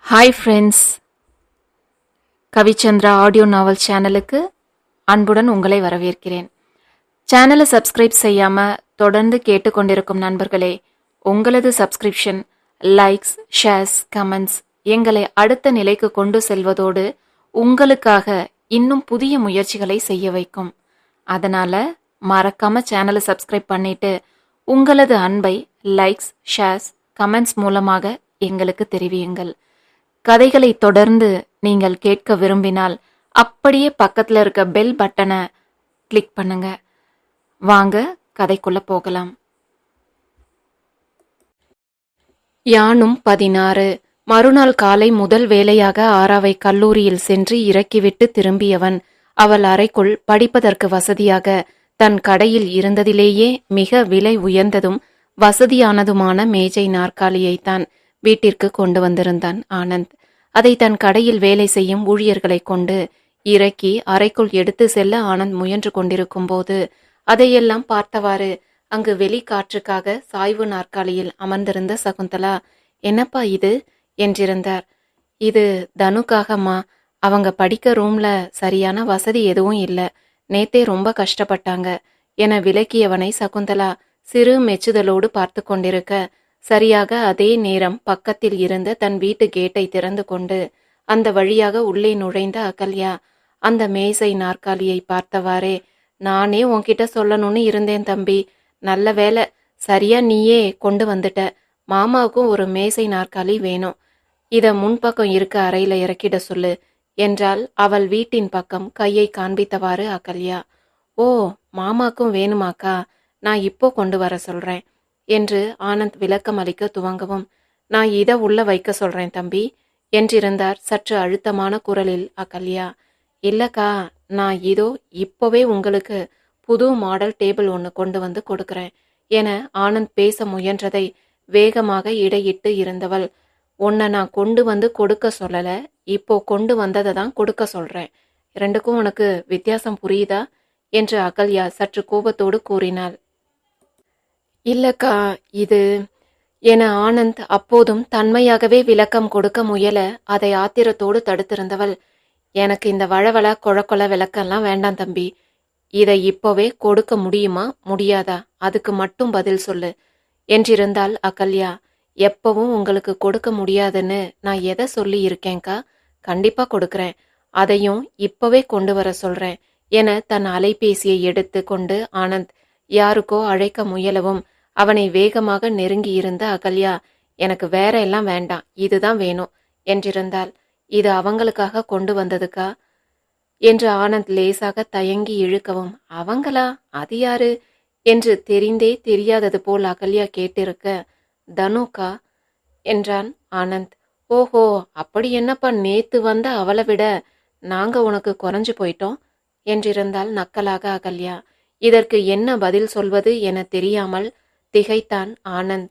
Hi friends, Kavichandra audio நாவல் சேனலுக்கு அன்புடன் உங்களை வரவேற்கிறேன். சேனலை சப்ஸ்கிரைப் செய்யாமல் தொடர்ந்து கேட்டுக்கொண்டிருக்கும் நண்பர்களே, உங்களது சப்ஸ்கிரிப்ஷன், லைக்ஸ், ஷேர்ஸ், கமெண்ட்ஸ் எங்களை அடுத்த நிலைக்கு கொண்டு செல்வதோடு உங்களுக்காக இன்னும் புதிய முயற்சிகளை செய்ய வைக்கும். அதனால் மறக்காமல் சேனலை சப்ஸ்கிரைப் பண்ணிட்டு உங்களது அன்பை லைக்ஸ், ஷேர்ஸ், கமெண்ட்ஸ் மூலமாக எங்களுக்கு தெரிவியுங்கள். கதைகளை தொடர்ந்து நீங்கள் கேட்க விரும்பினால் அப்படியே பக்கத்தில் இருக்க பெல் பட்டனை கிளிக் பண்ணுங்க. வாங்க கதைக்குள்ள போகலாம். யானும் 16. மறுநாள் காலை முதல் வேலையாக ஆராவை கல்லூரியில் சென்று இறக்கிவிட்டு திரும்பியவன் அவள் அறைக்குள் படிப்பதற்கு வசதியாக தன் கடையில் இருந்ததிலேயே மிக விலை உயர்ந்ததும் வசதியானதுமான மேஜை நாற்காலியைத்தான் வீட்டிற்கு கொண்டு வந்திருந்தான் ஆனந்த். அதை தன் கடையில் வேலை செய்யும் ஊழியர்களை கொண்டு இறக்கி அறைக்குள் எடுத்து செல்ல ஆனந்த் முயன்று கொண்டிருக்கும் போது அதையெல்லாம் பார்த்தவாறு அங்கு வெளிக்காற்றுக்காக சாய்வு நாற்காலியில் அமர்ந்திருந்த சகுந்தலா, என்னப்பா இது என்றிருந்தார். இது தனுக்காகம்மா, அவங்க படிக்க ரூம்ல சரியான வசதி எதுவும் இல்லை, நேத்தே ரொம்ப கஷ்டப்பட்டாங்க என விலக்கியவனை சகுந்தலா சிறு மெச்சுதலோடு பார்த்து கொண்டிருக்க, சரியாக அதே நேரம் பக்கத்தில் இருந்த தன் வீட்டு கேட்டை திறந்து கொண்டு அந்த வழியாக உள்ளே நுழைந்த அகல்யா அந்த மேசை நாற்காலியை பார்த்தவாறே, நானே உன்கிட்ட சொல்லணும்னு இருந்தேன் தம்பி, நல்ல வேலை சரியா நீயே கொண்டு வந்துட்ட. மாமாவுக்கும் ஒரு மேசை நாற்காலி வேணும், இத முன்பக்கம் இருக்க அறையில இறக்கிட சொல்லு என்றால் அவள் வீட்டின் பக்கம் கையை காண்பித்தவாறு அகல்யா. ஓ, மாமாக்கும் வேணுமாக்கா, நான் இப்போ கொண்டு வர சொல்றேன் என்று ஆனந்த் விளக்கம் அளிக்க துவங்கவும், நான் இதை உள்ள வைக்க சொல்றேன் தம்பி என்றிருந்தார் சற்று அழுத்தமான குரலில் அகல்யா. இல்லக்கா, நான் இதோ இப்போவே உங்களுக்கு புது மாடல் டேபிள் ஒன்று கொண்டு வந்து கொடுக்குறேன் என ஆனந்த் பேச முயன்றதை வேகமாக இடையிட்டு இருந்தவள், உன்னை நான் கொண்டு வந்து கொடுக்க சொல்லல, இப்போ கொண்டு வந்ததை தான் கொடுக்க சொல்றேன், ரெண்டுக்கும் உனக்கு வித்தியாசம் புரியுதா என்று அகல்யா சற்று கோபத்தோடு கூறினாள். இல்லக்கா, இது என ஆனந்த் அப்போதும் தன்மையாகவே விளக்கம் கொடுக்க முயல அதை ஆத்திரத்தோடு தடுத்திருந்தவள், எனக்கு இந்த வழவழ கொழக்கொல விளக்கம்லாம் வேண்டாம் தம்பி, இதை இப்போவே கொடுக்க முடியுமா முடியாதா, அதுக்கு மட்டும் பதில் சொல்லு என்றிருந்தாள் அகல்யா. எப்பவும் உங்களுக்கு கொடுக்க முடியாதுன்னு நான் எதை சொல்லி இருக்கேன்க்கா, கண்டிப்பா கொடுக்குறேன், அதையும் இப்போவே கொண்டு வர சொல்றேன் என தன் அலைபேசியை எடுத்து கொண்டு ஆனந்த் யாருக்கோ அழைக்க முயலவும் அவனை வேகமாக நெருங்கியிருந்த அகல்யா, எனக்கு வேற எல்லாம் வேண்டாம், இதுதான் வேணும் என்றிருந்தாள். இது அவங்களுக்காக கொண்டு வந்ததுக்கா என்று ஆனந்த் லேசாக தயங்கி இழுக்கவும், அவங்களா, அது யாரு என்று தெரிந்தே தெரியாதது போல் அகல்யா கேட்டிருக்க, தனுக்கா என்றான் ஆனந்த். ஓஹோ, அப்படி என்னப்பா, நேத்து வந்த அவளை விட நாங்க உனக்கு குறைஞ்சு போயிட்டோம் என்றிருந்தாள் நக்கலாக அகல்யா. இதற்கு என்ன பதில் சொல்வது என தெரியாமல் திகைத்தான் ஆனந்த்.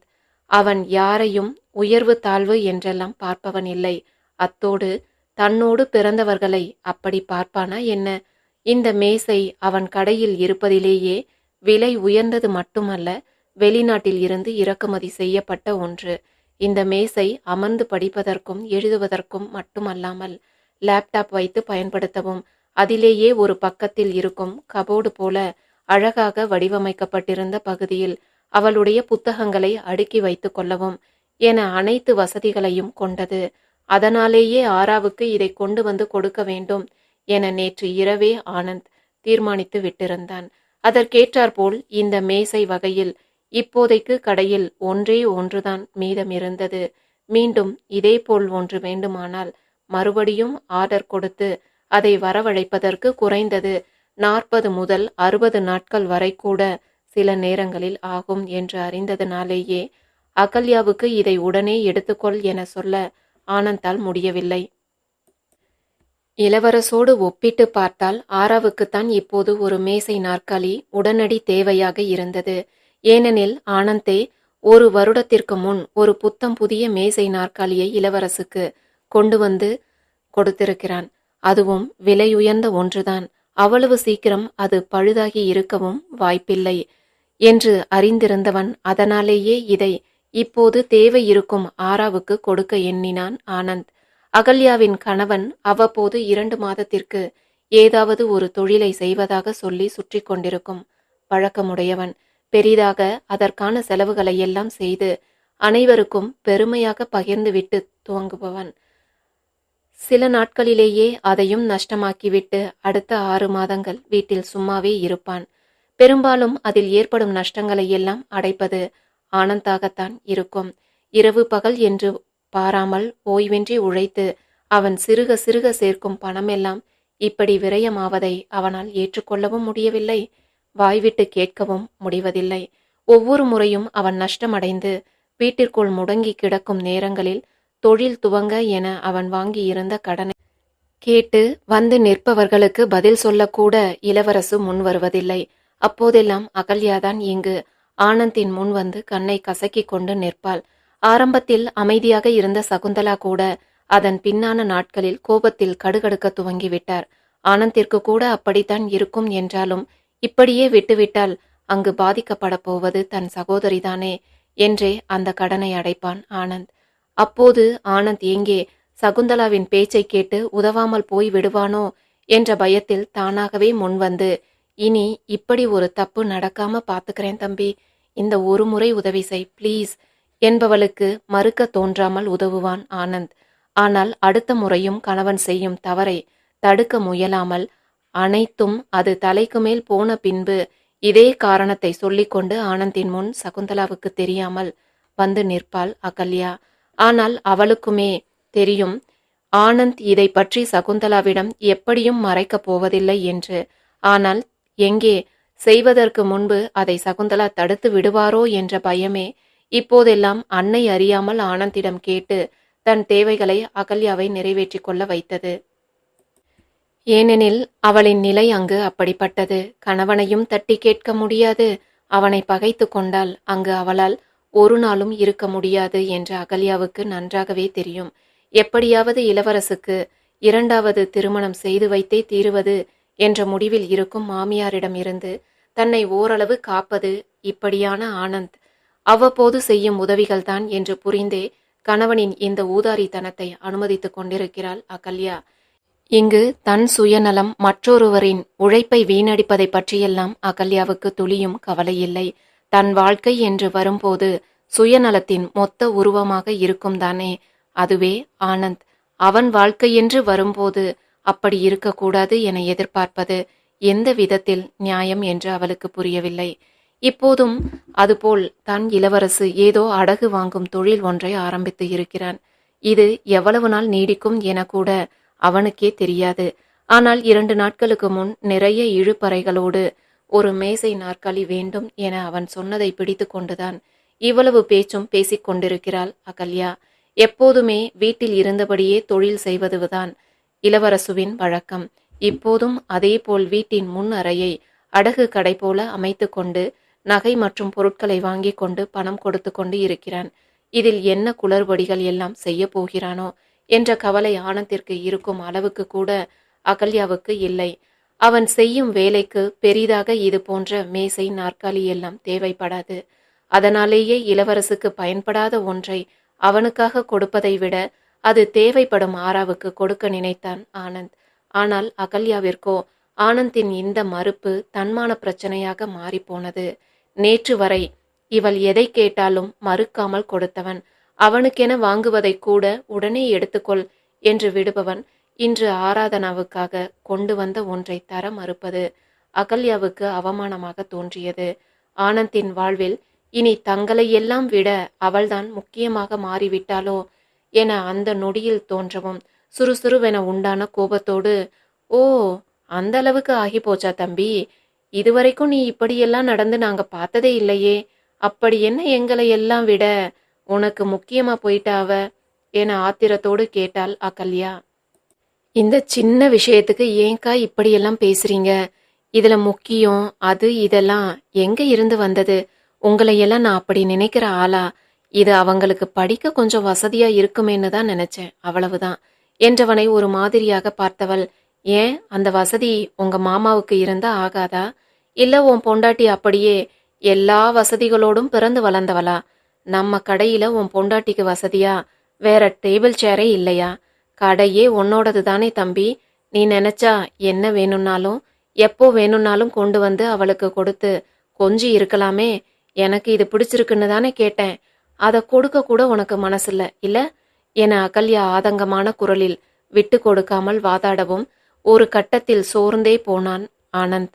அவன் யாரையும் உயர்வு தாழ்வு என்றெல்லாம் பார்ப்பவன் இல்லை, அத்தோடு தன்னோடு பிறந்தவர்களை அப்படி பார்ப்பானா என்ன? இந்த மேசை அவன் கடையில் இருப்பதிலேயே விலை உயர்ந்தது மட்டுமல்ல, வெளிநாட்டில் இருந்து இறக்குமதி செய்யப்பட்ட ஒன்று. இந்த மேசை அமர்ந்து படிப்பதற்கும் எழுதுவதற்கும் மட்டுமல்லாமல் லேப்டாப் வைத்து பயன்படுத்தவும், அதிலேயே ஒரு பக்கத்தில் இருக்கும் கபோர்டு போல அழகாக வடிவமைக்கப்பட்டிருந்த பகுதியில் அவளுடைய புத்தகங்களை அடுக்கி வைத்து கொள்ளவும் என அனைத்து வசதிகளையும் கொண்டது. அதனாலேயே ஆராவுக்கு இதை கொண்டு வந்து கொடுக்க வேண்டும் என நேற்று இரவே ஆனந்த் தீர்மானித்து விட்டிருந்தான். அதற்கேற்றாற்போல் இந்த மேசை வகையில் இப்போதைக்கு கடையில் ஒன்றே ஒன்றுதான் மீதம் இருந்தது. மீண்டும் இதேபோல் ஒன்று வேண்டுமானால் மறுபடியும் ஆர்டர் கொடுத்து அதை வரவழைப்பதற்கு குறைந்தது 40 முதல் 60 நாட்கள் வரை கூட சில நேரங்களில் ஆகும் என்று அறிந்ததனாலேயே அகல்யாவுக்கு இதை உடனே எடுத்துக்கொள் என சொல்ல ஆனந்தால் முடியவில்லை. இளவரசோடு ஒப்பிட்டு பார்த்தால் ஆராவுக்குத்தான் இப்போது ஒரு மேசை நாற்காலி உடனடி தேவையாக இருந்தது. ஏனெனில் ஆனந்தே 1 வருடத்திற்கு முன் ஒரு புத்தம் புதிய மேசை நாற்காலியை இளவரசுக்கு கொண்டு வந்து கொடுத்திருக்கிறான். அதுவும் விலையுயர்ந்த ஒன்றுதான். அவ்வளவு சீக்கிரம் அது பழுதாகி இருக்கவும் வாய்ப்பில்லை என்று அறிந்திருந்தவன் அதனாலேயே இதை இப்போது தேவை இருக்கும் ஆராவுக்கு கொடுக்க எண்ணினான் ஆனந்த். அகல்யாவின் கணவன் அவ்வப்போது 2 மாதத்திற்கு ஏதாவது ஒரு தொழிலை செய்வதாக சொல்லி சுற்றி கொண்டிருக்கும் பழக்கமுடையவன். பெரிதாக அதற்கான செலவுகளை எல்லாம் செய்து அனைவருக்கும் பெருமையாக பகிர்ந்துவிட்டு துவங்குபவன். சில நாட்களிலேயே அதையும் நஷ்டமாக்கிவிட்டு அடுத்த 6 மாதங்கள் வீட்டில் சும்மாவே இருப்பான். பெரும்பாலும் அதில் ஏற்படும் நஷ்டங்களை எல்லாம் அடைப்பது ஆனந்தாகத்தான் இருக்கும். இரவு பகல் என்று பாராமல் ஓய்வின்றி உழைத்து அவன் சிறுக சிறுக சேர்க்கும் பணமெல்லாம் இப்படி விரயமாவதை அவனால் ஏற்றுக்கொள்ளவும் முடியவில்லை, வாய்விட்டு கேட்கவும் முடிவதில்லை. ஒவ்வொரு முறையும் அவன் நஷ்டமடைந்து வீட்டிற்குள் முடங்கி கிடக்கும் நேரங்களில் தொழில் துவங்க என அவன் வாங்கியிருந்த கடனை கேட்டு வந்து நிற்பவர்களுக்கு பதில் சொல்லக்கூட இளவரசு முன் வருவதில்லை. அப்போதெல்லாம் அகல்யாதான் இங்கு ஆனந்தின் முன் வந்து கண்ணை கசக்கிக் கொண்டு நிற்பாள். ஆரம்பத்தில் அமைதியாக இருந்த சகுந்தலா கூட அதன் பின்னான நாட்களில் கோபத்தில் கடுகடுக்க துவங்கிவிட்டார். ஆனந்திற்கு கூட அப்படித்தான் இருக்கும் என்றாலும் இப்படியே விட்டுவிட்டால் அங்கு பாதிக்கப்பட போவது தன் சகோதரிதானே என்றே அந்த கடனை அடைப்பான் ஆனந்த். அப்போது ஆனந்த் எங்கே சகுந்தலாவின் பேச்சை கேட்டு உதவாமல் போய் விடுவானோ என்ற பயத்தில் தானாகவே முன்வந்து, இனி இப்படி ஒரு தப்பு நடக்காம பாத்துக்கிறேன் தம்பி, இந்த ஒரு முறை உதவி செய் ப்ளீஸ் என்பவளுக்கு மறுக்க தோன்றாமல் உதவுவான் ஆனந்த். ஆனால் அடுத்த முறையும் கணவன் செய்யும் தவறை தடுக்க முயலாமல் அனைத்தும் அது தலைக்கு மேல் போன பின்பு இதே காரணத்தை சொல்லிக்கொண்டு ஆனந்தின் முன் சகுந்தலாவுக்கு தெரியாமல் வந்து நிற்பாள் அகல்யா. ஆனால் அவளுக்குமே தெரியும் ஆனந்த் இதை பற்றி சகுந்தலாவிடம் எப்படியும் மறைக்கப் போவதில்லை என்று. ஆனால் எங்கே செய்வதற்கு முன்பு அதை சகுந்தலா தடுத்து விடுவாரோ என்ற பயமே இப்போதெல்லாம் அன்னை அறியாமல் ஆனந்திடம் கேட்டு தன் தேவைகளை அகல்யாவை நிறைவேற்றிக் கொள்ள வைத்தது. ஏனெனில் அவளின் நிலை அங்கு அப்படிப்பட்டது. கணவனையும் தட்டி கேட்க முடியாது, அவனை பகைத்து கொண்டால் அங்கு அவளால் ஒரு நாளும் இருக்க முடியாது என்று அகல்யாவுக்கு நன்றாகவே தெரியும். எப்படியாவது இளவரசுக்கு 2வது திருமணம் செய்து வைத்தே தீருவது என்ற முடிவில் இருக்கும் மாமியாரிடம் இருந்து தன்னை ஓரளவு காப்பது இப்படியான ஆனந்த் அவ்வப்போது செய்யும் உதவிகள்தான் என்று புரிந்தே கணவனின் இந்த ஊதாரித்தனத்தை அனுமதித்துக் கொண்டிருக்கிறாள் அகல்யா. இங்கு தன் சுயநலம் மற்றொருவரின் உழைப்பை வீணடிப்பதை பற்றியெல்லாம் அகல்யாவுக்கு துளியும் கவலையில்லை. தன் வாழ்க்கை என்று வரும்போது சுயநலத்தின் மொத்த உருவமாக இருக்கும் தானே அதுவே ஆனந்த். அவன் வாழ்க்கை என்று வரும்போது அப்படி இருக்கக்கூடாது என எதிர்பார்ப்பது எந்த விதத்தில் நியாயம் என்று அவளுக்கு புரியவில்லை. இப்போதும் அதுபோல் தன் இளவரசு ஏதோ அடகு வாங்கும் தொழில் ஒன்றை ஆரம்பித்து இருக்கிறான். இது எவ்வளவு நாள் நீடிக்கும் என கூட அவனுக்கே தெரியாது. ஆனால் 2 நாட்களுக்கு முன் நிறைய இழுபறைகளோடு ஒரு மேசை நாற்காலி வேண்டும் என அவன் சொன்னதை பிடித்து கொண்டுதான் இவ்வளவு பேச்சும் பேசிக் கொண்டிருக்கிறாள் அகல்யா. எப்போதுமே வீட்டில் இருந்தபடியே தொழில் செய்வதுதான் இளவரசுவின் வழக்கம். இப்போதும் அதேபோல் வீட்டின் முன் அறையை அடகு கடை போல அமைத்து கொண்டு நகை மற்றும் பொருட்களை வாங்கி கொண்டு பணம் கொடுத்து கொண்டு இருக்கிறான். இதில் என்ன குளறுபடிகள் எல்லாம் செய்ய போகிறானோ என்ற கவலை ஆனந்திற்கு இருக்கும் அளவுக்கு கூட அகல்யாவுக்கு இல்லை. அவன் செய்யும் வேலைக்கு பெரிதாக இது போன்ற மேசை நாற்காலி எல்லாம் தேவைப்படாது. அதனாலேயே இளவரசுக்கு பயன்படாத ஒன்றை அவனுக்காக கொடுப்பதை விட அது தேவைப்படும் ஆராவுக்கு கொடுக்க நினைத்தான் ஆனந்த். ஆனால் அகல்யாவிற்கோ ஆனந்தின் இந்த மறுப்பு தன்மான பிரச்சனையாக மாறிப்போனது. நேற்று வரை இவள் எதை கேட்டாலும் மறுக்காமல் கொடுத்தவன், அவனுக்கென வாங்குவதை கூட உடனே எடுத்துக்கொள் என்று விடுபவன், இன்று ஆராதனாவுக்காக கொண்டு வந்த ஒன்றை தர மறுப்பது அகல்யாவுக்கு அவமானமாக தோன்றியது. ஆனந்தின் வாழ்வில் இனி தங்களை எல்லாம் விட அவள்தான் முக்கியமாக மாறிவிட்டாளோ என அந்த நொடியில் தோன்றவும் சுறுசுறுவென உண்டான கோபத்தோடு, ஓ அந்த அளவுக்கு ஆகி போச்சா தம்பி, இதுவரைக்கும் நீ இப்படியெல்லாம் நடந்து நாங்க பார்த்ததே இல்லையே, அப்படி என்ன எங்களை எல்லாம் விட உனக்கு முக்கியமா போயிட்டா அவ என ஆத்திரத்தோடு கேட்டாள் அகல்யா. இந்த சின்ன விஷயத்துக்கு ஏங்கா இப்படியெல்லாம் பேசுறீங்க? இதுல முக்கியம் அது இதெல்லாம் எங்க இருந்து வந்தது? உங்களையெல்லாம் நான் அப்படி நினைக்கிற ஆளா? இது அவங்களுக்கு படிக்க கொஞ்சம் வசதியா இருக்குமேன்னு தான் நினைச்சேன், அவ்வளவுதான் என்றவனை ஒரு மாதிரியாக பார்த்தவள், ஏன் அந்த வசதி உங்க மாமாவுக்கு இருந்தா ஆகாதா? இல்ல உன் பொண்டாட்டி அப்படியே எல்லா வசதிகளோடும் பிறந்து வளர்ந்தவளா? நம்ம கடையில உன் பொண்டாட்டிக்கு வசதியா வேற டேபிள் சேரே இல்லையா? கடையே உன்னோடது தானே தம்பி. நீ நினைச்சா என்ன வேணும்னாலும் எப்போ வேணும்னாலும் கொண்டு வந்து அவளுக்கு கொடுத்து கொஞ்சி இருக்கலாமே. எனக்கு இது பிடிச்சிருக்குன்னு தானே கேட்டேன். அதை கொடுக்க கூட உனக்கு மனசில்ல இல்ல என அகல்யா ஆதங்கமான குரலில் விட்டு கொடுக்காமல் வாதாடவும் ஒரு கட்டத்தில் சோர்ந்தே போனான் ஆனந்த்.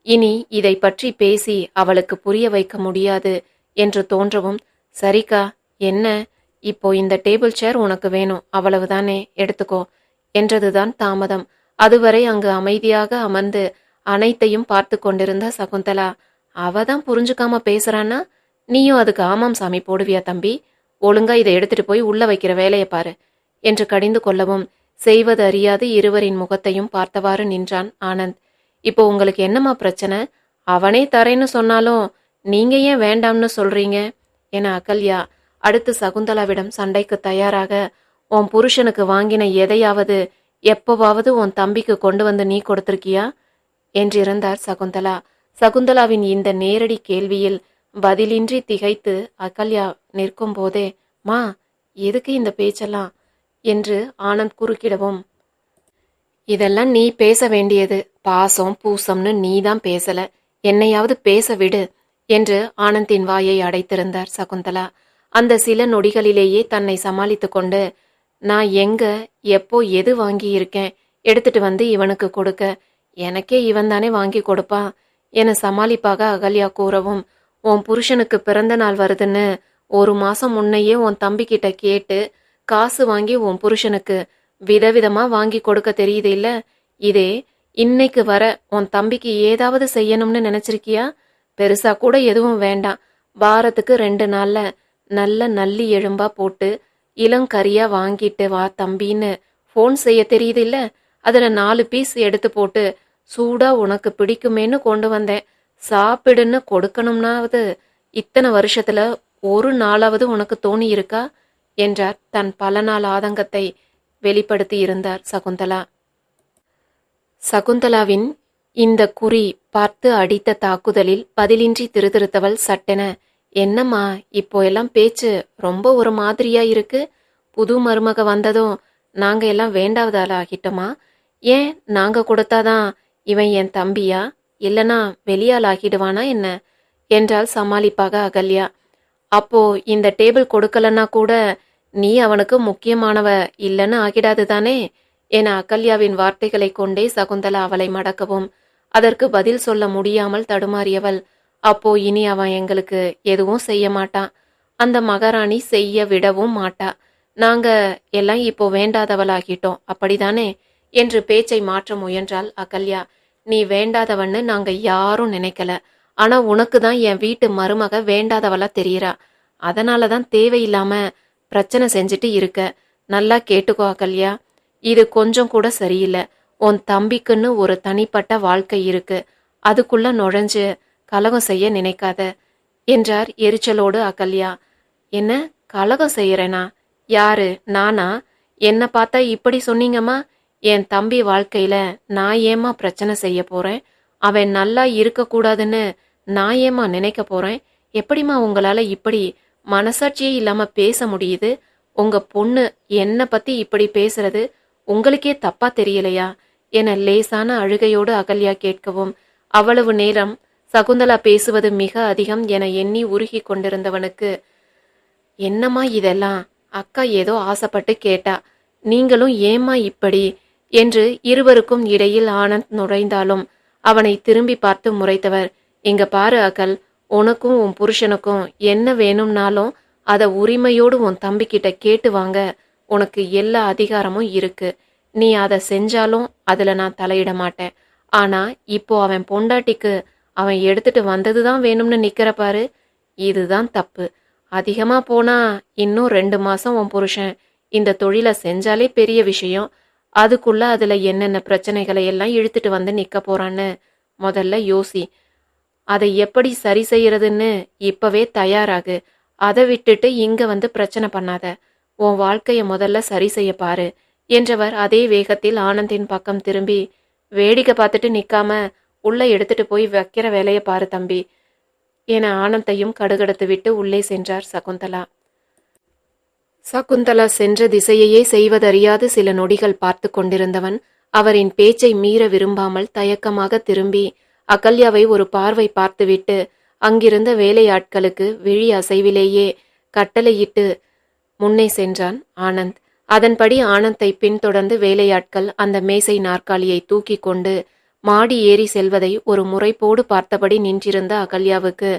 இனி இதை பற்றி பேசி அவளுக்கு புரிய வைக்க முடியாது என்று தோன்றவும், சரிக்கா, என்ன இப்போ இந்த டேபிள் சேர் உனக்கு வேணும் அவ்வளவுதானே, எடுத்துக்கோ என்றதுதான் தாமதம். அதுவரை அங்கு அமைதியாக அமர்ந்து அனைத்தையும் பார்த்து கொண்டிருந்த சகுந்தலா, அவதான் புரிஞ்சுக்காம பேசுறான்னா நீயும் அதுக்கு ஆமாம் சாமி போடுவியா தம்பி? ஒழுங்கா இதை எடுத்துட்டு போய் உள்ள வைக்கிற வேலையை பாரு என்று கடிந்து கொள்ளவும், செய்வது அறியாது இருவரின் முகத்தையும் பார்த்தவாறு நின்றான் ஆனந்த். இப்போ உங்களுக்கு என்னம்மா பிரச்சனை? அவனே தரேன்னு சொன்னாலும் நீங்க ஏன் வேண்டாம்னு சொல்றீங்க என அகல்யா அடுத்து சகுந்தலாவிடம் சண்டைக்கு தயாராக, உன் புருஷனுக்கு வாங்கின எதையாவது எப்பவாவது உன் தம்பிக்கு கொண்டு வந்து நீ கொடுத்திருக்கியா என்றிருந்தார் சகுந்தலா. சகுந்தலாவின் இந்த நேரடி கேள்வியில் பதிலின்றி திகைத்து அகல்யா நிற்கும் போதே, மா, எதுக்கு இந்த பேச்செல்லாம் என்று ஆனந்த் குறுக்கிடவும், இதெல்லாம் நீ பேச வேண்டியது. பாசம் பூசம்னு நீதான் பேசல, என்னையாவது பேச விடு என்று ஆனந்தின் வாயை அடைத்திருந்தார் சகுந்தலா. அந்த சில நொடிகளிலேயே தன்னை சமாளித்து கொண்டு, நான் எங்க எப்போ எது வாங்கி இருக்கேன் எடுத்துட்டு வந்து இவனுக்கு கொடுக்க, எனக்கே இவன் தானே வாங்கி கொடுப்பான் என சமாளிப்பாக அகல்யா கூறவும், உன் புருஷனுக்கு பிறந்த நாள் வருதுன்னு 1 மாசம் முன்னையே உன் தம்பிக்கிட்ட கேட்டு காசு வாங்கி உன் புருஷனுக்கு விதவிதமா வாங்கி கொடுக்க தெரியுது இல்ல, இதே இன்னைக்கு வர உன் தம்பிக்கு ஏதாவது செய்யணும்னு நினைச்சிருக்கியா? பெருசா கூட எதுவும் வேண்டாம், வாரத்துக்கு 2 நாள்ல நல்ல நல்லி எலும்பா போட்டு இளங்கரியா வாங்கிட்டு வா தம்பின்னு ஃபோன் செய்ய தெரியுது இல்ல, அதுல 4 பீஸ் எடுத்து போட்டு சூடா உனக்கு பிடிக்குமேன்னு கொண்டு வந்தேன், சாப்பிடுன்னு கொடுக்கணும்னாவது இத்தனை வருஷத்துல ஒரு நாளாவது உனக்கு தோணி இருக்கா என்றார் தன் பல நாள் ஆதங்கத்தை வெளிப்படுத்தி இருந்தார் சகுந்தலா. சகுந்தலாவின் இந்த குறி பார்த்து அடித்த தாக்குதலில் பதிலின்றி திருதிருத்தவள் சட்டென, என்னம்மா இப்போ எல்லாம் பேச்சு ரொம்ப ஒரு மாதிரியா இருக்கு? புது மருமக வந்ததும் நாங்க எல்லாம் வேண்டாவதால ஆகிட்டோமா? ஏன் நாங்க கொடுத்தாதான் இவன் என் தம்பியா, இல்லனா வெளியால் ஆகிடுவானா என்ன என்றால் சமாளிப்பாக அகல்யா. அப்போ இந்த டேபிள் கொடுக்கலன்னா கூட நீ அவனுக்கு முக்கியமானவ இல்லைன்னு ஆகிடாது தானே என அகல்யாவின் வார்த்தைகளை கொண்டே சகுந்தலா அவளை மடக்கவும், அதற்கு பதில் சொல்ல முடியாமல் தடுமாறியவள், அப்போ இனி அவன் எங்களுக்கு எதுவும் செய்ய மாட்டான், அந்த மகாராணி செய்ய விடவும் மாட்டா, நாங்க எல்லாம் இப்போ வேண்டாதவளாகிட்டோம் அப்படிதானே என்று பேச்சை மாற்ற முயன்றாள் அகல்யா. நீ வேண்டாதவன்னு நாங்க யாரும் நினைக்கல, ஆனா உனக்கு தான் என் வீட்டு மருமக வேண்டாதவளா தெரியறா, அதனாலதான் தேவையில்லாம பிரச்சனை செஞ்சுட்டு இருக்க. நல்லா கேட்டுக்கோ அகல்யா, இது கொஞ்சம் கூட சரியில்லை. உன் தம்பிக்குன்னு ஒரு தனிப்பட்ட வாழ்க்கை இருக்கு, அதுக்குள்ள நுழைஞ்சு கலகம் செய்ய நினைக்காத என்றார் எரிச்சலோடு அகல்யா. என்ன கலகம் செய்யறேனா? யாரு, நானா? என்ன பார்த்தா இப்படி சொன்னீங்கம்மா? என் தம்பி வாழ்க்கையில நான் ஏமா பிரச்சனை செய்ய போறேன்? அவன் நல்லா இருக்கக்கூடாதுன்னு நான் ஏமா நினைக்க போறேன்? எப்படிமா உங்களால இப்படி மனசாட்சியே இல்லாம பேச முடியுது? உங்க பொண்ணு என்ன பத்தி இப்படி பேசுறது உங்களுக்கே தப்பா தெரியலையா என லேசான அழுகையோடு அகல்யா கேட்கவும், அவ்வளவு நேரம் சகுந்தலா பேசுவது மிக அதிகம் என எண்ணி உருகி கொண்டிருந்தவனுக்கு, என்னம்மா இதெல்லாம்? அக்கா ஏதோ ஆசைப்பட்டு கேட்டா, நீங்களும் ஏம்மா இப்படி என்று இருவருக்கும் இடையில் ஆனந்த் நுழைந்தாலும் அவனை திரும்பி பார்த்து முறைத்தவர், இங்க பாரு அகல், உனக்கும் உன் புருஷனுக்கும் என்ன வேணும்னாலும் அதை உரிமையோடு உன் தம்பிக்கிட்ட கேட்டு வாங்க உனக்கு எல்லா அதிகாரமும் இருக்கு. நீ அதை செஞ்சாலும் அதுல நான் தலையிட மாட்டேன். ஆனா இப்போ அவன் பொண்டாட்டிக்கு அவன் எடுத்துட்டு வந்ததுதான் வேணும்னு நிக்கிற பாரு, இதுதான் தப்பு. அதிகமா போனா இன்னும் 2 மாசம் உன் புருஷன் இந்த தொழிலை செஞ்சாலே பெரிய விஷயம், அதுக்குள்ள அதுல என்னென்ன பிரச்சனைகளை எல்லாம் இழுத்துட்டு வந்து நிக்க போறான்னு முதல்ல யோசி. அதை எப்படி சரி செய்யறதுன்னு இப்பவே தயாராகு. அதை விட்டுட்டு இங்க வந்து பிரச்சனை பண்ணாத. உன் வாழ்க்கைய முதல்ல சரி செய்ய பாரு என்றவர் அதே வேகத்தில் ஆனந்தின் பக்கம் திரும்பி, வேடிக்கை பார்த்துட்டு நிக்காம உள்ள எடுத்துட்டு போய் வைக்கிற வேலையை பாரு தம்பி என ஆனந்தையும் கடுகடுத்து விட்டு உள்ளே சென்றார் சகுந்தலா. சகுந்தலா சென்ற திசையையே செய்வதறியாது சில நொடிகள் பார்த்து கொண்டிருந்தவன் அவரின் பேச்சை மீற விரும்பாமல் தயக்கமாக திரும்பி அகல்யாவை ஒரு பார்வை பார்த்துவிட்டு அங்கிருந்த வேலையாட்களுக்கு விழி அசைவிலேயே கட்டளையிட்டு முன்னே சென்றான் ஆனந்த். அதன்படி ஆனந்தை பின்தொடர்ந்து வேலையாட்கள் அந்த மேசை நாற்காலியை தூக்கி கொண்டு மாடி ஏறி செல்வதை ஒரு முறைப்போடு பார்த்தபடி நின்றிருந்த அகல்யாவுக்கு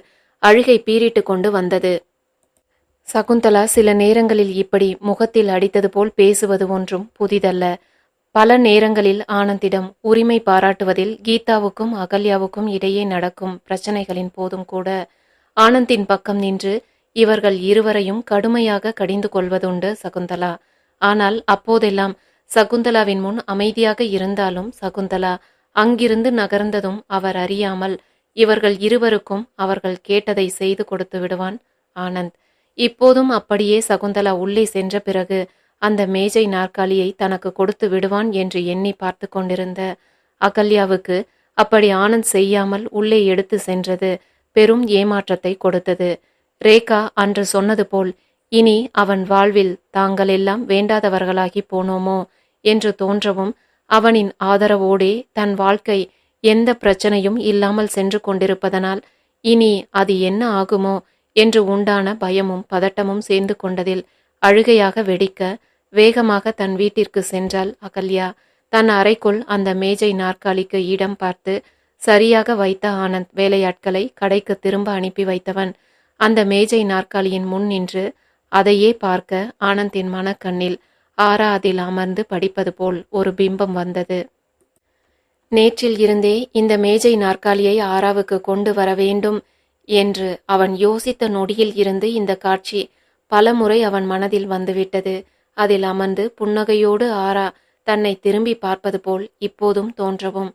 அழுகை பீறிட்டு கொண்டு வந்தது. சகுந்தலா சில நேரங்களில் இப்படி முகத்தில் அடித்தது போல் பேசுவது ஒன்றும் புதிதல்ல. பல நேரங்களில் ஆனந்திடம் உரிமை பாராட்டுவதில் கீதாவுக்கும் அகல்யாவுக்கும் இடையே நடக்கும் பிரச்சனைகளின் போதும் கூட ஆனந்தின் பக்கம் நின்று இவர்கள் இருவரையும் கடுமையாக கடிந்து கொள்வதுண்டு சகுந்தலா. ஆனால் அப்போதெல்லாம் சகுந்தலாவின் முன் அமைதியாக இருந்தாலும் சகுந்தலா அங்கிருந்து நகர்ந்ததும் அவர் அறியாமல் இவர்கள் இருவருக்கும் அவர்கள் கேட்டதை செய்து கொடுத்து விடுவான் ஆனந்த். இப்போதும் அப்படியே சகுந்தலா உள்ளே சென்ற பிறகு அந்த மேஜை நாற்காலியை தனக்கு கொடுத்து விடுவான் என்று எண்ணி பார்த்து கொண்டிருந்த அகல்யாவுக்கு அப்படி ஆனந்த் செய்யாமல் உள்ளே எடுத்து சென்றது பெரும் ஏமாற்றத்தை கொடுத்தது. ரேகா அன்று சொன்னது போல் இனி அவன் வாழ்வில் தாங்கள் எல்லாம் வேண்டாதவர்களாகி போனோமோ என்று தோன்றவும் அவனின் ஆதரவோடே தன் வாழ்க்கை எந்த பிரச்சனையும் இல்லாமல் சென்று கொண்டிருப்பதனால் இனி அது என்ன ஆகுமோ என்று உண்டான பயமும் பதட்டமும் சேர்ந்து கொண்டதில் அழுகையாக வெடிக்க வேகமாக தன் வீட்டிற்கு சென்றாள் அகல்யா. தன் அறைக்குள் அந்த மேஜை நாற்காலிக்கு இடம் பார்த்து சரியாக வைத்த ஆனந்த் வேலையாட்களை கடைக்கு திரும்ப அனுப்பி வைத்தவன் அந்த மேஜை நாற்காலியின் முன் நின்று அதையே பார்க்க ஆனந்தின் மனக்கண்ணில் ஆரா அதில் அமர்ந்து படிப்பது போல் ஒரு பிம்பம் வந்தது. நேற்றில் இருந்தே இந்த மேஜை நாற்காலியை ஆராவுக்கு கொண்டு வர வேண்டும் என்று அவன் யோசித்த நொடியில் இருந்து இந்த காட்சி பலமுறை அவன் மனதில் வந்துவிட்டது. அதில் அமர்ந்து புன்னகையோடு ஆரா தன்னை திரும்பி பார்ப்பது போல் இப்போதும் தோன்றவும்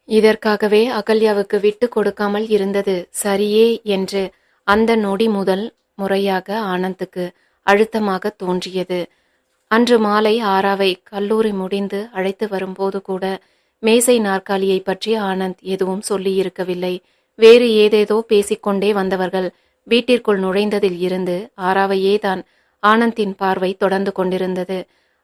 இதற்காகவே அகல்யாவுக்கு விட்டு கொடுக்காமல் இருந்தது சரியே என்று அந்த நொடி முதல் முறையாக ஆனந்துக்கு அழுத்தமாக தோன்றியது. அன்று மாலை ஆராவை கல்லூரி முடிந்து அழைத்து வரும்போது கூட மேசை நாற்காலியை பற்றி ஆனந்த் எதுவும் சொல்லியிருக்கவில்லை. வேறு ஏதேதோ பேசிக்கொண்டே வந்தவர்கள் வீட்டிற்குள் நுழைந்ததில் இருந்து ஆராவையே தான் ஆனந்தின் பார்வை தொடர்ந்து கொண்டிருந்தது.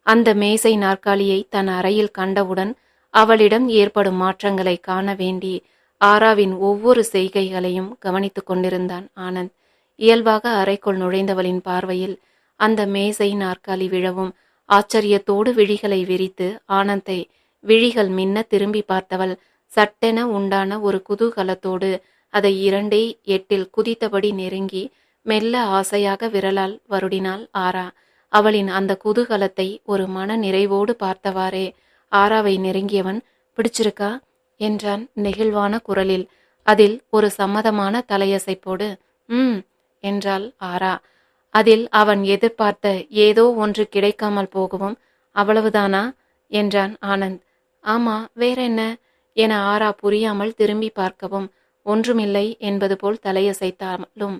அந்த மேசை நாற்காலியை தன் அறையில் கண்டவுடன் அவளிடம் ஏற்படும் மாற்றங்களை காண வேண்டி ஆராவின் ஒவ்வொரு செய்கைகளையும் கவனித்து கொண்டிருந்தான் ஆனந்த். இயல்பாக அறைக்குள் நுழைந்தவளின் பார்வையில் அந்த மேசை நாற்காலி விழவும் ஆச்சரியத்தோடு விழிகளை விரித்து ஆனந்தை விழிகள் மின்ன திரும்பி பார்த்தவள் சட்டென உண்டான ஒரு குதூகலத்தோடு அதை 2-8 குதித்தபடி நெருங்கி மெல்ல ஆசையாக விரலால் வருடினாள் ஆரா. அவளின் அந்த குதூகலத்தை ஒரு மன நிறைவோடு பார்த்தவாறே ஆராவை நெருங்கியவன் பிடிச்சிருக்கா என்றான் நெகிழ்வான குரலில். அதில் ஒரு சம்மதமான தலையசைப்போடு என்றாள் ஆரா. அதில் அவன் எதிர்பார்த்த ஏதோ ஒன்று கிடைக்காமல் போகவும் அவ்வளவுதானா என்றான் ஆனந்த். ஆமா வேற என்ன என ஆரா புரியாமல் திரும்பி பார்க்கவும் ஒன்றுமில்லை என்பது போல் தலையசைத்தாலும்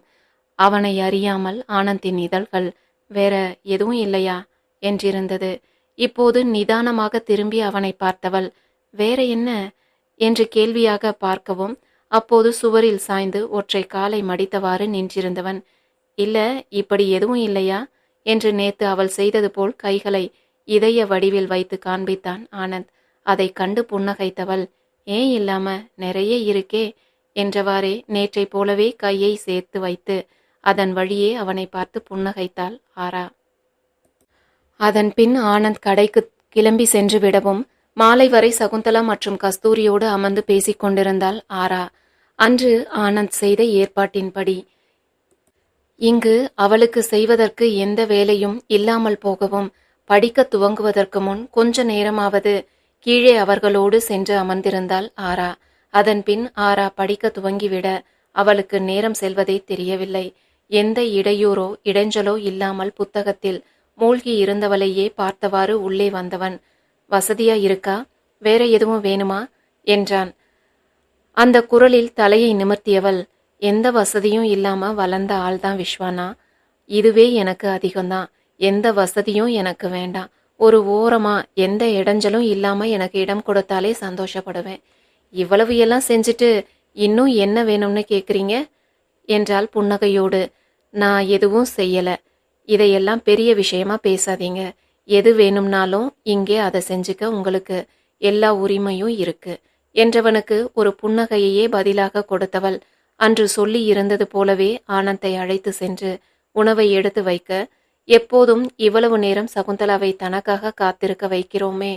அவனை அறியாமல் ஆனந்தின் இதழ்கள் வேற எதுவும் இல்லையா என்றிருந்தது. இப்போது நிதானமாக திரும்பி அவனை பார்த்தவள் வேற என்ன என்று கேள்வியாக பார்க்கவும் அப்போது சுவரில் சாய்ந்து ஒற்றை காலை மடித்தவாறு நின்றிருந்தவன் இல்ல இப்படி எதுவும் இல்லையா என்று நேத்து அவள் செய்தது போல் கைகளை இதய வடிவில் வைத்து காண்பித்தான் ஆனந்த். அதை கண்டு புன்னகைத்தவள் ஏன் இல்லாம நிறைய இருக்கே என்றவாறே நேற்றை போலவே கையை சேர்த்து வைத்து அதன் வழியே அவனை பார்த்து புன்னகைத்தாள் ஆரா. அதன் பின் ஆனந்த் கடைக்கு கிளம்பி சென்று விடவும் மாலை வரை சகுந்தலா மற்றும் கஸ்தூரியோடு அமர்ந்து பேசிக் கொண்டிருந்தாள் ஆரா. அன்று ஆனந்த் செய்த ஏற்பாட்டின்படி இங்கு அவளுக்கு செய்வதற்கு எந்த வேலையும் இல்லாமல் போகவும் படிக்க துவங்குவதற்கு முன் கொஞ்ச நேரமாவது கீழே அவர்களோடு சென்று அமர்ந்திருந்தாள் ஆரா. அதன் பின் ஆரா படிக்க துவங்கிவிட அவளுக்கு நேரம் செல்வதே தெரியவில்லை. எந்த இடையூறோ இடைஞ்சலோ இல்லாமல் புத்தகத்தில் மூழ்கி இருந்தவளையே பார்த்தவாறு உள்ளே வந்தவன் வசதியா இருக்கா வேற எதுவும் வேணுமா என்றான். அந்த குரலில் தலையை நிமிர்த்தியவள் எந்த வசதியும் இல்லாம வளர்ந்த ஆள்தான் விஸ்வானா. இதுவே எனக்கு அதிகம்தான். எந்த வசதியும் எனக்கு வேண்டாம். ஒரு ஓரமா எந்த இடைஞ்சலும் இல்லாம எனக்கு இடம் கொடுத்தாலே சந்தோஷப்படுவேன். இவ்வளவு எல்லாம் செஞ்சுட்டு இன்னும் என்ன வேணும்னு கேக்குறீங்க என்றால் புன்னகையோடு நான் எதுவும் செய்யல. இதையெல்லாம் பெரிய விஷயமா பேசாதீங்க. எது வேணும்னாலும் இங்கே அதை செஞ்சுக்க உங்களுக்கு எல்லா உரிமையும் இருக்கு என்றவனுக்கு ஒரு புன்னகையையே பதிலாக கொடுத்தவள் அன்று சொல்லி இருந்தது போலவே ஆனந்தை அழைத்து சென்று உணவை எடுத்து வைக்க, எப்போதும் இவ்வளவு நேரம் சகுந்தலாவை தனக்காக காத்திருக்க வைக்கிறோமே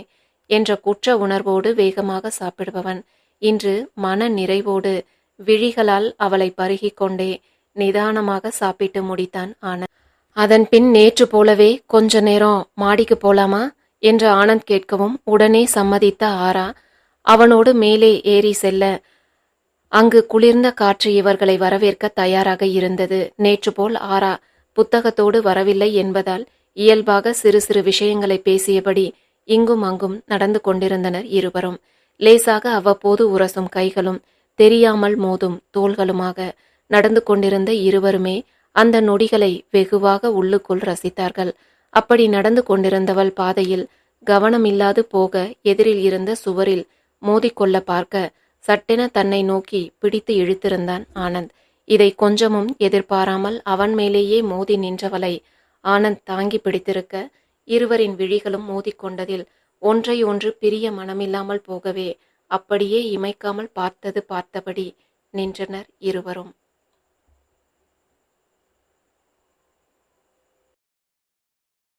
என்ற குற்ற உணர்வோடு வேகமாக சாப்பிடுபவன் இன்று மன நிறைவோடு விழிகளால் அவளை பருகிக் கொண்டே நிதானமாக சாப்பிட்டு முடித்தான் ஆனந்த். அதன் பின் நேற்று போலவே கொஞ்ச நேரம் மாடிக்கு போலாமா என்று ஆனந்த் கேட்கவும் உடனே சம்மதித்த ஆரா அவனோடு மேலே ஏறி செல்ல, அங்கு குளிர்ந்த காற்று இவர்களை வரவேற்க தயாராக இருந்தது. நேற்று போல் ஆரா புத்தகத்தோடு வரவில்லை என்பதால் இயல்பாக சிறு சிறு விஷயங்களை பேசியபடி இங்கும் அங்கும் நடந்து கொண்டிருந்தனர் இருவரும். லேசாக அவ்வப்போது உரசும் கைகளும் தெரியாமல் மோதும் தோள்களுமாக நடந்து கொண்டிருந்த இருவருமே அந்த நொடிகளை வெகுவாக உள்ளுக்குள் ரசித்தார்கள். அப்படி நடந்து கொண்டிருந்தவள் பாதையில் கவனமில்லாது போக எதிரில் இருந்த சுவரில் மோதிக்கொள்ள பார்க்க சட்டென தன்னை நோக்கி பிடித்து இழுத்திருந்தான் ஆனந்த். இதை கொஞ்சமும் எதிர்பாராமல் அவன் மேலேயே மோதி நின்றவளை ஆனந்த் தாங்கி பிடித்திருக்க, இருவரின் விழிகளும் மோதிக்கொண்டதில் ஒன்றை ஒன்று பிரிய மனமில்லாமல் போகவே அப்படியே இமைக்காமல் பார்த்தபடி நின்றனர் இருவரும்.